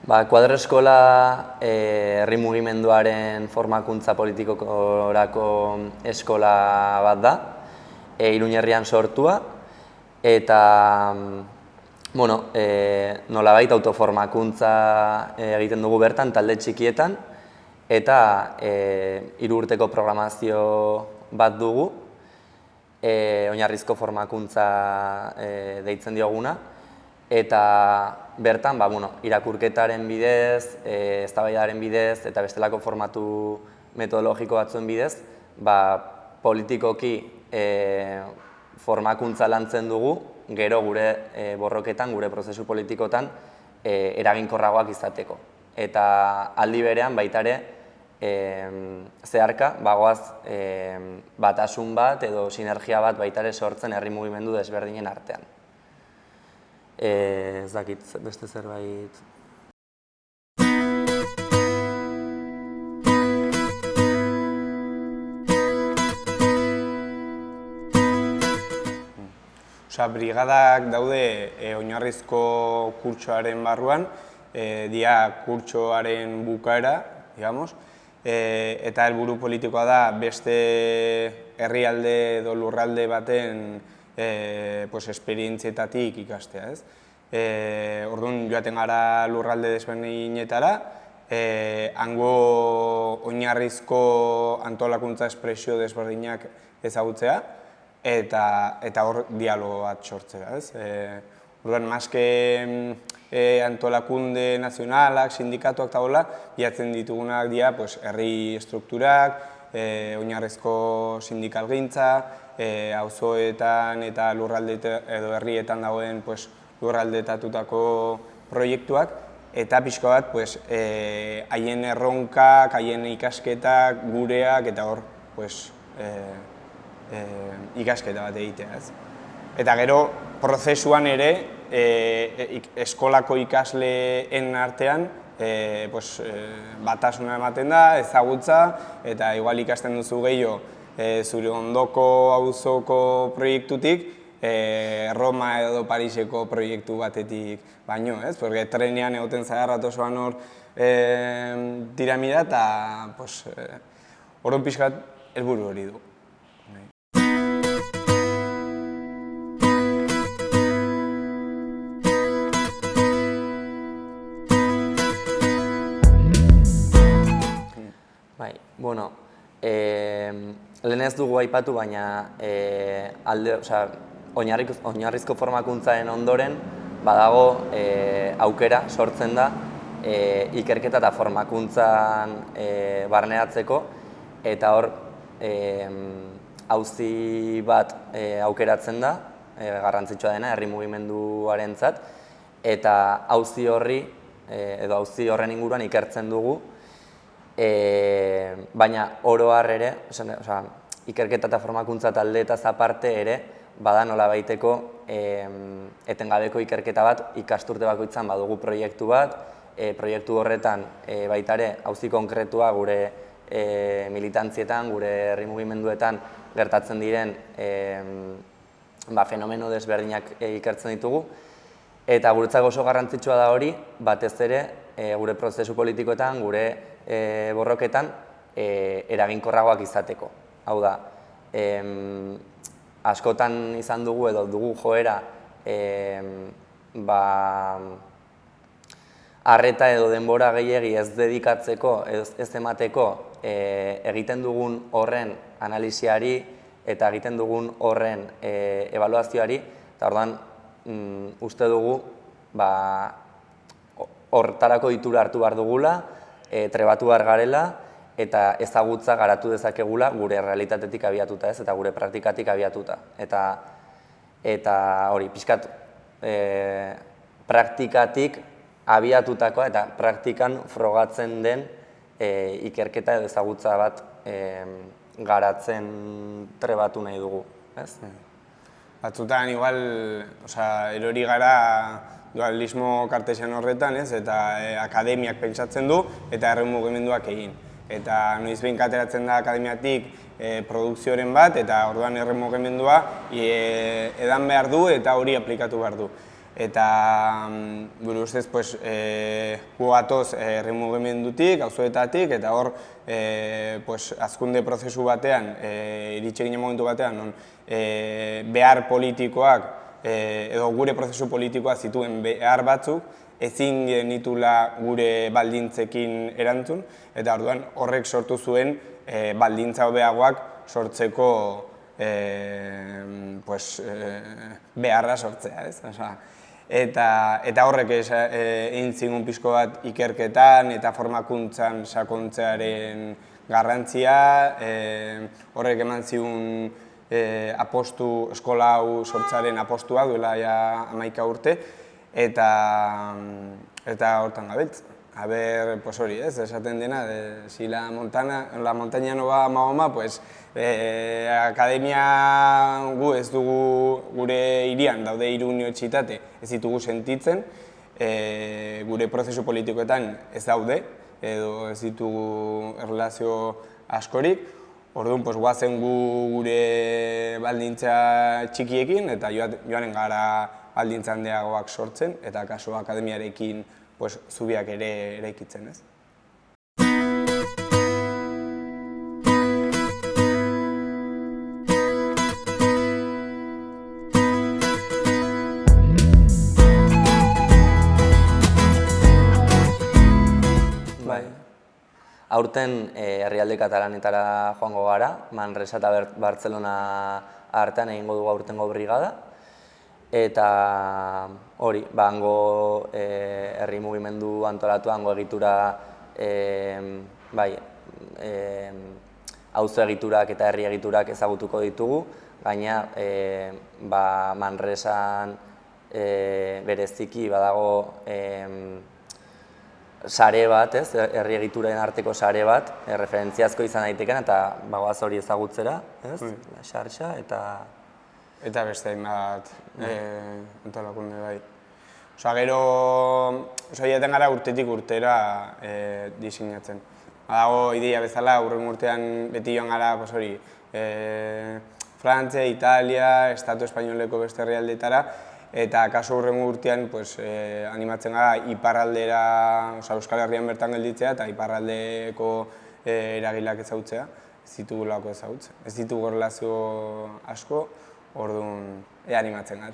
Kuadro Eskola herri mugimenduaren formakuntza politikorako eskola bat da, Iruñerrian sortua, eta nolabait autoformakuntza egiten dugu bertan, talde txikietan, eta 3 urteko programazio bat dugu, oinarrizko formakuntza deitzen dioguna, eta bertan irakurketaren bidez, eztabaidaren bidez eta bestelako formatu metodologiko batzuen bidez, politikoki formakuntza lantzen dugu, gero gure borroketan, gure prozesu politikotan eraginkorragoak izateko. Eta aldi berean baita ere zeharka bagoaz batasun bat edo sinergia bat baita ere sortzen herri mugimendu desberdinen artean. Ez dakit beste zerbait. Brigadak daude oinarrizko kurtsoaren barruan, dia kurtsoaren bukaera, digamos, eta helburu politikoa da beste herrialde edo lurralde baten esperientzietatik ikastea, ez? Orduan joaten gara lurralde desberdinetara, hango oinarrizko antolakuntza espresio desberdinak ezagutzea, eta hor dialogo bat sortzea, ez? Orduan, maske antolakunde nazionalak, sindikatuak eta hola, bilatzen ditugunak dira herri estrukturak, oinarrizko sindikalgintza, auzoetan eta lurralde edo herrietan dagoen lurraldetatutako proiektuak, eta pixka bat haien erronkak, haien ikasketak, gureak, eta hor ikasketa bat egitea, ez? Eta gero, prozesuan ere, eskolako ikasleen artean batasuna ematen da, ezagutza, eta igual ikasten duzu gehiago zure ondoko auzoko proiektutik, Roma edo Pariseko proiektu batetik baino, ez? Porque trenean egoten zara ratosoan hor tiramida eta orduan pixkat helburu hori du. Lehen ez dugu aipatu, baina oinarrizko formakuntzaren ondoren badago aukera sortzen da ikerketa eta formakuntzan barneratzeko, eta hor auzi bat aukeratzen da, garrantzitsua dena, herri mugimenduarentzat, eta auzi horri edo auzi horren inguruan ikertzen dugu, baina oro har ere, ikerketa eta formakuntza taldeetaz aparte ere, bada nolabaiteko etengabeko ikerketa bat, ikasturte bakoitzan badugu proiektu bat, proiektu horretan baita ere auzi konkretua gure militantzietan, gure herri mugimenduetan gertatzen diren fenomeno desberdinak ikertzen ditugu, eta guretzako oso garrantzitsua da hori, batez ere gure prozesu politikoetan, gure borroketan eraginkorragoak izateko. Hau da, askotan izan dugu edo dugu joera arreta edo denbora gehiegi ez dedikatzeko, ez emateko egiten dugun horren analisiari eta egiten dugun horren ebaluazioari, eta orduan uste dugu hortarako ditura hartu behar dugula, trebatu behar garela, eta ezagutza garatu dezakegula gure realitatetik abiatuta, ez, eta gure praktikatik abiatuta. Eta hori, pixkat praktikatik abiatutakoa eta praktikan frogatzen den ikerketa edo ezagutza bat garatzen trebatu nahi dugu, ez? Batzutan, igual, erori gara dualismo kartesian horretan, ez, eta akademiak pentsatzen du, eta herri mugimenduak egin. Eta noizbehin ateratzen da akademiatik produkzioren bat, eta orduan herri mugimendua edan behar du eta hori aplikatu behar du. Eta gure ustez, gu gatoz herri mugimendutik, auzoetatik, eta hor hazkunde prozesu batean, iritsi ginen momentu batean, non behar politikoak, edo gure prozesu politikoa zituen behar batzuk, ezin genitula gure baldintzekin erantzun, eta orduan horrek sortu zuen baldintza hobeagoak sortzeko beharra sortzea, ez? Eta horrek egin zigun pixko bat ikerketan eta formakuntzan sakontzearen garrantzia, horrek eman zigun eskola hau sortzaren apostua duela 11 urte, eta hortan gabiltz. Aber, hori ez, esaten dena, si la montaña no va a Mahoma, akademia gu ez dugu gure hirian daude 3 unibertsitate ez ditugu sentitzen, gure prozesu politikoetan ez daude, edo ez ditugu erlazio askorik, orduan guazen gu gure baldintza txikiekin eta joanen gara baldintza handiagoak sortzen, eta kaso akademiarekin zubiak ere eraikitzen, ez? Aurten herrialde katalanetara joango gara, Manresa eta Bartzelona artean egingo dugu aurtengo brigada. Eta hori, hango herri mugimendu antolatu, hango egitura, auzo egiturak eta herri egiturak ezagutuko ditugu, baina Manresan bereziki badago sare bat, herri egituren arteko sare bat, referentziazko izan daiteken, eta bagoaz hori ezagutzera, xarxa, eta beste hainbat antolakunde bai. Gero, jaten gara urtetik urtera diseinatzen. Badago ideia bezala, hurrengo urtean beti joan gara, Frantzia, Italia, Estatu Espainoleko beste herrialdeetara, eta kaso hurrengo urtean animatzen gara iparraldera, Euskal Herrian bertan gelditzea, eta iparraldeko eragilak ezagutzea, ez ditugulako ezagutzen. Ez ditugu erlazio asko, orduan animatzen gara.